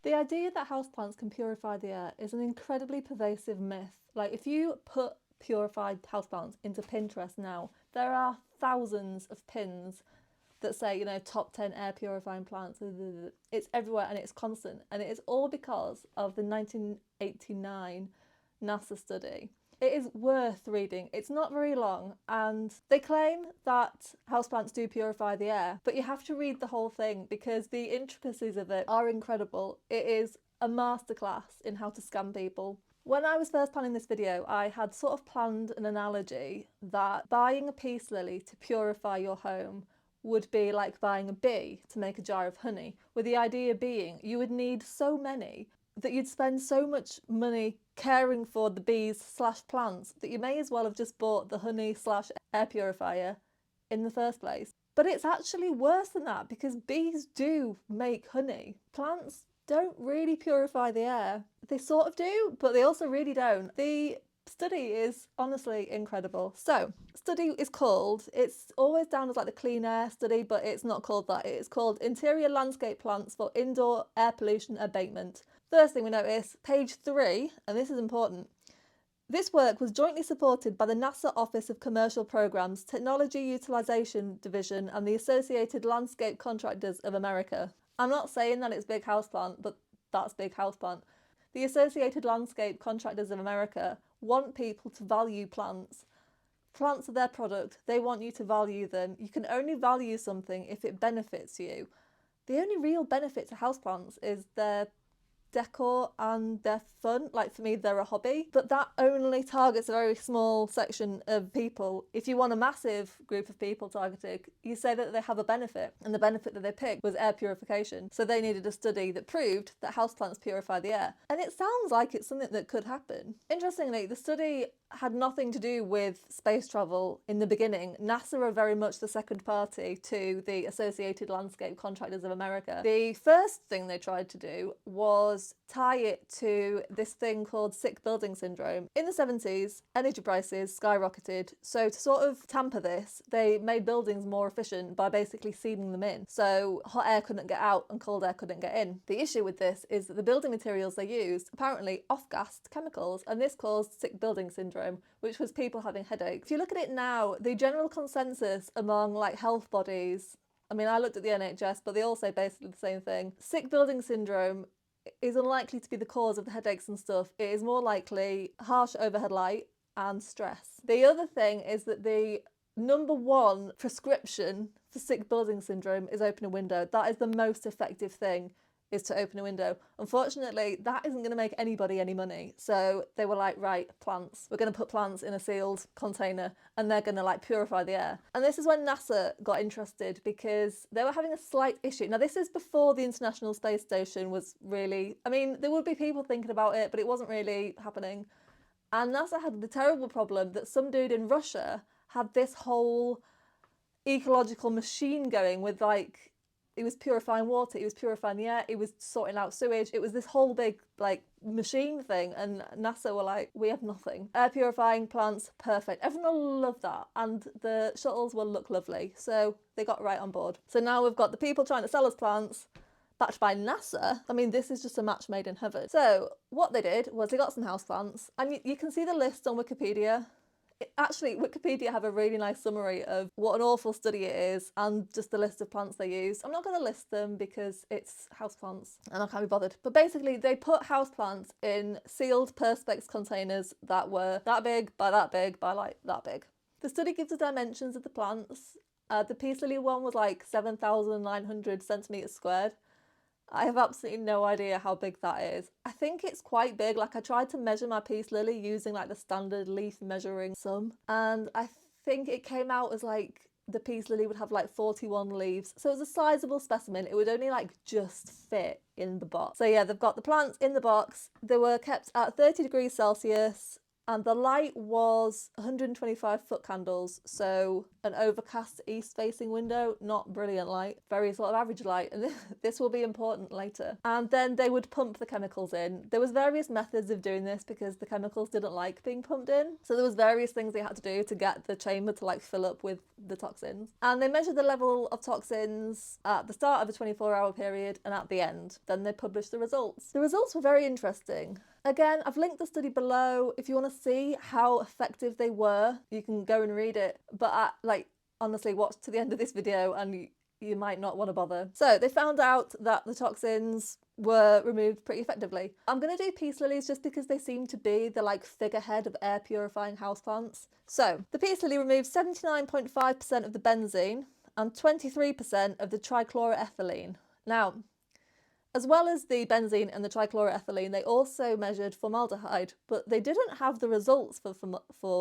The idea that houseplants can purify the air is an incredibly pervasive myth. Like, if you put purified houseplants into Pinterest now, there are thousands of pins that say, you know, top 10 air purifying plants. It's everywhere and it's constant. And it is all because of the 1989 NASA study. It is worth reading. It's not very long, and they claim that houseplants do purify the air, but you have to read the whole thing because the intricacies of it are incredible. It is a masterclass in how to scam people. When I was first planning this video, I had sort of planned an analogy that buying a peace lily to purify your home would be like buying a bee to make a jar of honey, with the idea being you would need so many that you'd spend so much money caring for the bees / plants that you may as well have just bought the honey / air purifier in the first place. But it's actually worse than that, because bees do make honey. Plants don't really purify the air. They sort of do, but they also really don't. The study is honestly incredible. So, study is called, it's always down as like the clean air study, but it's not called that. It's called Interior Landscape Plants for Indoor Air Pollution Abatement. First thing we notice, page 3, and this is important. This work was jointly supported by the NASA Office of Commercial Programs, Technology Utilization Division, and the Associated Landscape Contractors of America. I'm not saying that it's big houseplant, but that's big houseplant. The Associated Landscape Contractors of America want people to value plants. Plants are their product. They want you to value them. You can only value something if it benefits you. The only real benefit to houseplants is their decor and they're fun. Like, for me, they're a hobby, but that only targets a very small section of people. If you want a massive group of people targeted, you say that they have a benefit, and the benefit that they picked was air purification. So they needed a study that proved that houseplants purify the air, and it sounds like it's something that could happen. Interestingly, the study had nothing to do with space travel in the beginning. NASA are very much the second party to the Associated Landscape Contractors of America. The first thing they tried to do was tie it to this thing called sick building syndrome. In the 70s, energy prices skyrocketed, so to sort of tamper this, they made buildings more efficient by basically sealing them in. So hot air couldn't get out and cold air couldn't get in. The issue with this is that the building materials they used apparently off-gassed chemicals, and this caused sick building syndrome, which was people having headaches. If you look at it now, the general consensus among like health bodies, I mean, I looked at the NHS, but they all say basically the same thing. Sick building syndrome is unlikely to be the cause of the headaches and stuff. It is more likely harsh overhead light and stress. The other thing is that the number one prescription for sick building syndrome is open a window. That is the most effective thing, is to open a window. Unfortunately, that isn't going to make anybody any money. So they were like, right, plants. We're going to put plants in a sealed container and they're going to like purify the air. And this is when NASA got interested, because they were having a slight issue. Now, this is before the International Space Station was really, I mean, there would be people thinking about it, but it wasn't really happening. And NASA had the terrible problem that some dude in Russia had this whole ecological machine going with like, it was purifying water, it was purifying the air, it was sorting out sewage. It was this whole big like machine thing, and NASA were like, we have nothing. Air purifying plants, perfect. Everyone will love that, and the shuttles will look lovely. So they got right on board. So now we've got the people trying to sell us plants backed by NASA. I mean, this is just a match made in heaven. So what they did was they got some houseplants, and you can see the list on Wikipedia. Actually, Wikipedia have a really nice summary of what an awful study it is and just the list of plants they used. I'm not going to list them because it's houseplants and I can't be bothered. But basically, they put houseplants in sealed perspex containers that were that big by like that big. The study gives the dimensions of the plants. The peace lily one was like 7,900 centimetres squared. I have absolutely no idea how big that is. I think it's quite big. Like, I tried to measure my peace lily using like the standard leaf measuring sum, and I think it came out as like the peace lily would have like 41 leaves. So it was a sizable specimen. It would only like just fit in the box. So yeah, they've got the plants in the box. They were kept at 30 degrees Celsius And the light was 125 foot candles, so an overcast east-facing window, not brilliant light, very sort of average light, and this will be important later. And then they would pump the chemicals in. There was various methods of doing this because the chemicals didn't like being pumped in, so there was various things they had to do to get the chamber to like fill up with the toxins. And they measured the level of toxins at the start of a 24-hour period and at the end. Then they published the results. The results were very interesting. Again, I've linked the study below. If you want to see how effective they were, you can go and read it. But honestly, watch to the end of this video and you might not want to bother. So they found out that the toxins were removed pretty effectively. I'm going to do peace lilies just because they seem to be the like figurehead of air purifying houseplants. So the peace lily removed 79.5% of the benzene and 23% of the trichloroethylene. Now, as well as the benzene and the trichloroethylene, they also measured formaldehyde, but they didn't have the results for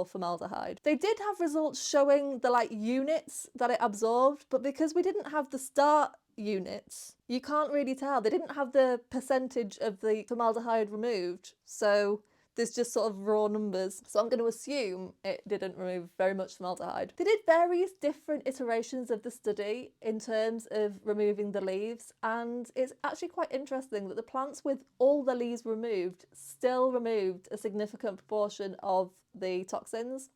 formaldehyde. They did have results showing the like units that it absorbed, but because we didn't have the start units, you can't really tell. They didn't have the percentage of the formaldehyde removed, so there's just sort of raw numbers. So I'm going to assume it didn't remove very much formaldehyde. They did various different iterations of the study in terms of removing the leaves, and it's actually quite interesting that the plants with all the leaves removed still removed a significant proportion of the toxins.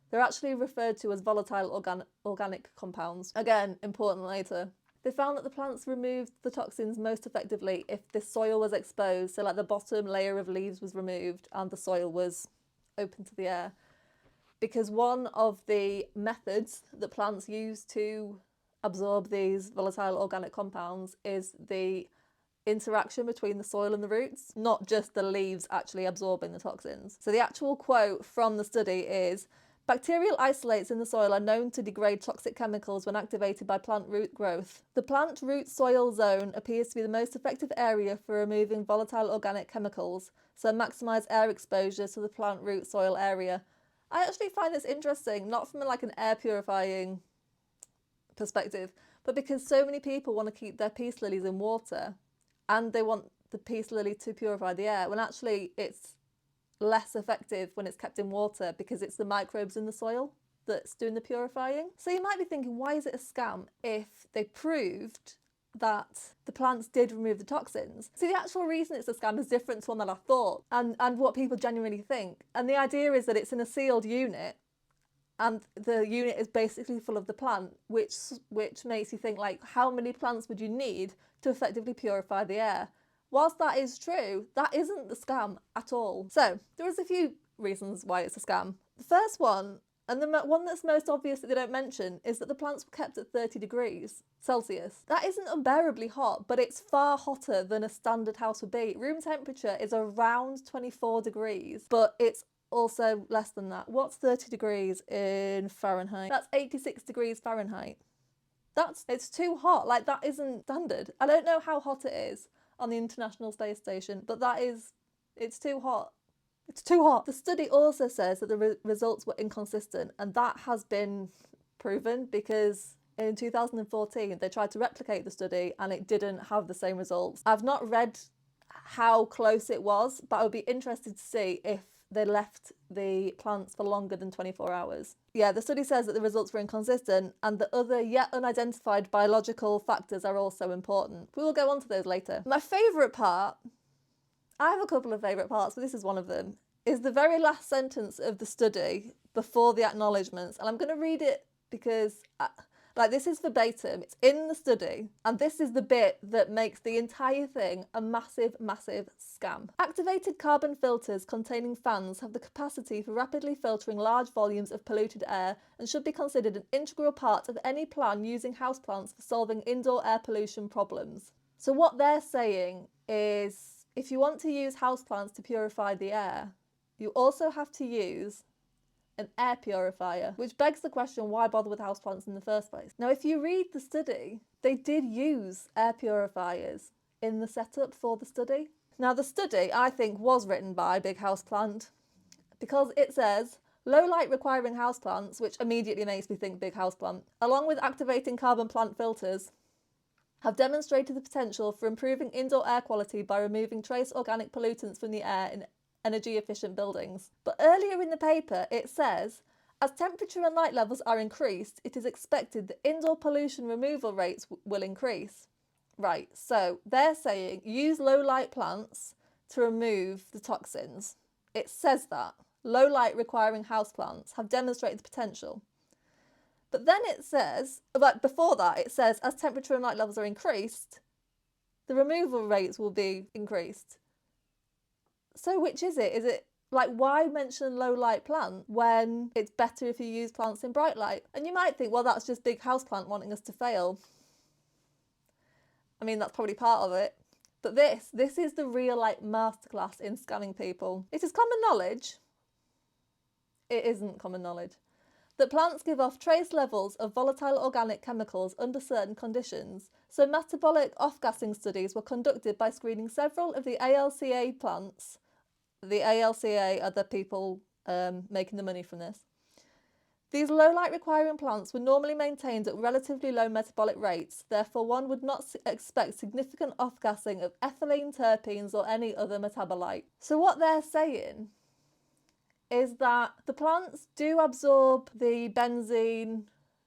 They're actually referred to as volatile organic compounds. Again, important later. They found that the plants removed the toxins most effectively if the soil was exposed, so like the bottom layer of leaves was removed and the soil was open to the air. Because one of the methods that plants use to absorb these volatile organic compounds is the interaction between the soil and the roots, not just the leaves actually absorbing the toxins. So the actual quote from the study is, "Bacterial isolates in the soil are known to degrade toxic chemicals when activated by plant root growth. The plant root soil zone appears to be the most effective area for removing volatile organic chemicals, so maximise air exposure to the plant root soil area." I actually find this interesting, not from like an air purifying perspective, but because so many people want to keep their peace lilies in water and they want the peace lily to purify the air, when actually it's less effective when it's kept in water because it's the microbes in the soil that's doing the purifying. So you might be thinking, why is it a scam if they proved that the plants did remove the toxins? So the actual reason it's a scam is different to one that I thought and what people genuinely think. And the idea is that it's in a sealed unit and the unit is basically full of the plant, which makes you think like, how many plants would you need to effectively purify the air? Whilst that is true, that isn't the scam at all. So there is a few reasons why it's a scam. The first one, and the one that's most obvious that they don't mention, is that the plants were kept at 30 degrees Celsius. That isn't unbearably hot, but it's far hotter than a standard house would be. Room temperature is around 24 degrees, but it's also less than that. What's 30 degrees in Fahrenheit? That's 86 degrees Fahrenheit. It's too hot. Like, that isn't standard. I don't know how hot it is on the International Space Station, but it's too hot. It's too hot. The study also says that the results were inconsistent, and that has been proven because in 2014 they tried to replicate the study and it didn't have the same results. I've not read how close it was, but I would be interested to see if they left the plants for longer than 24 hours. Yeah, the study says that the results were inconsistent and that other yet unidentified biological factors are also important. We will go on to those later. My favourite part, I have a couple of favourite parts, but this is one of them, is the very last sentence of the study before the acknowledgements. And I'm going to read it because this is verbatim, it's in the study, and this is the bit that makes the entire thing a massive, massive scam. Activated carbon filters containing fans have the capacity for rapidly filtering large volumes of polluted air and should be considered an integral part of any plan using houseplants for solving indoor air pollution problems. So what they're saying is, if you want to use houseplants to purify the air, you also have to use an air purifier, which begs the question, why bother with houseplants in the first place? Now, if you read the study, they did use air purifiers in the setup for the study. Now, the study, I think, was written by Big Houseplant because it says, low light requiring houseplants, which immediately makes me think Big Houseplant, along with activating carbon plant filters, have demonstrated the potential for improving indoor air quality by removing trace organic pollutants from the air in energy efficient buildings. But earlier in the paper it says, as temperature and light levels are increased, it is expected that indoor pollution removal rates will increase. Right, so they're saying use low light plants to remove the toxins. It says that. Low light requiring houseplants have demonstrated the potential. But then it says, like before that, it says as temperature and light levels are increased, the removal rates will be increased. So which is it? Is it like, why mention low light plant when it's better if you use plants in bright light? And you might think, well, that's just big houseplant wanting us to fail. I mean, that's probably part of it. But this is the real like masterclass in scamming people. It is common knowledge. It isn't common knowledge that plants give off trace levels of volatile organic chemicals under certain conditions. So metabolic off-gassing studies were conducted by screening several of the ALCA plants. The ALCA are the people making the money from this. These low light requiring plants were normally maintained at relatively low metabolic rates, therefore one would not expect significant off-gassing of ethylene, terpenes or any other metabolite. So what they're saying is that the plants do absorb the benzene,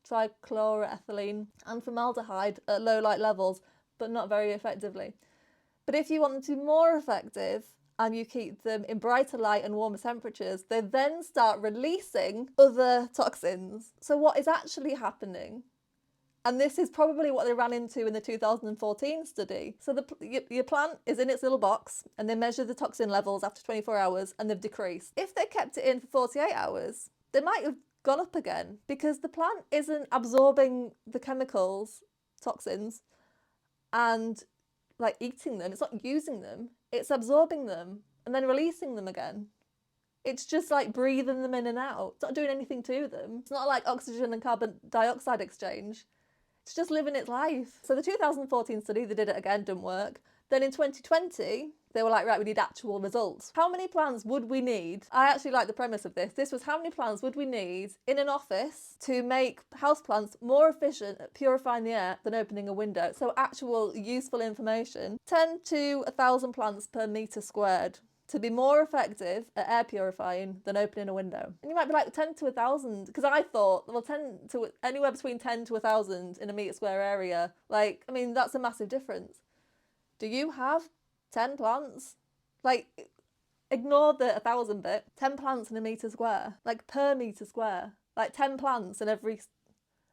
trichloroethylene and formaldehyde at low light levels, but not very effectively. But if you want them to be more effective and you keep them in brighter light and warmer temperatures, they then start releasing other toxins. So what is actually happening, and this is probably what they ran into in the 2014 study. So your plant is in its little box and they measure the toxin levels after 24 hours and they've decreased. If they kept it in for 48 hours, they might have gone up again because the plant isn't absorbing the chemicals, toxins, and like eating them. It's not using them. It's absorbing them and then releasing them again. It's just like breathing them in and out. It's not doing anything to them. It's not like oxygen and carbon dioxide exchange. It's just living its life. So the 2014 study, they did it again, didn't work. Then in 2020, they were like, right, we need actual results. How many plants would we need? I actually like the premise of this. This was how many plants would we need in an office to make houseplants more efficient at purifying the air than opening a window? So actual useful information. 10 to 1,000 plants per metre squared to be more effective at air purifying than opening a window. And you might be like 10 to 1,000, because I thought, well, 10 to anywhere between 10 to 1,000 in a metre square area. Like, I mean, that's a massive difference. Do you have 10 plants? Like, ignore the 1,000 bit. 10 plants in a metre square, like per metre square. Like 10 plants in every...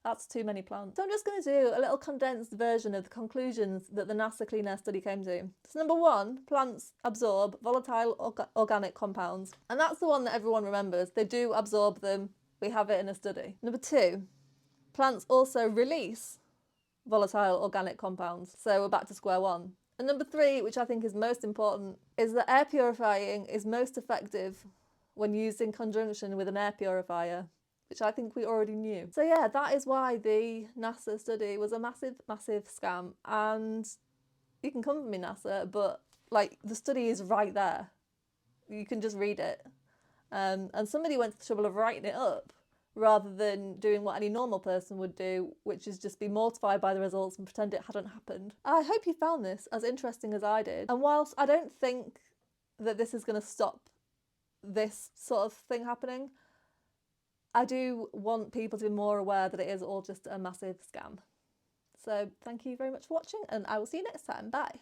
That's too many plants. So I'm just going to do a little condensed version of the conclusions that the NASA Clean Air study came to. So number one, plants absorb volatile organic compounds. And that's the one that everyone remembers. They do absorb them. We have it in a study. Number two, plants also release volatile organic compounds. So we're back to square one. And number three, which I think is most important, is that air purifying is most effective when used in conjunction with an air purifier, which I think we already knew. So yeah, that is why the NASA study was a massive, massive scam. And you can come for me, NASA, but like the study is right there. You can just read it. And somebody went to the trouble of writing it up rather than doing what any normal person would do, which is just be mortified by the results and pretend it hadn't happened. I hope you found this as interesting as I did. And whilst I don't think that this is going to stop this sort of thing happening, I do want people to be more aware that it is all just a massive scam. So thank you very much for watching and I will see you next time. Bye.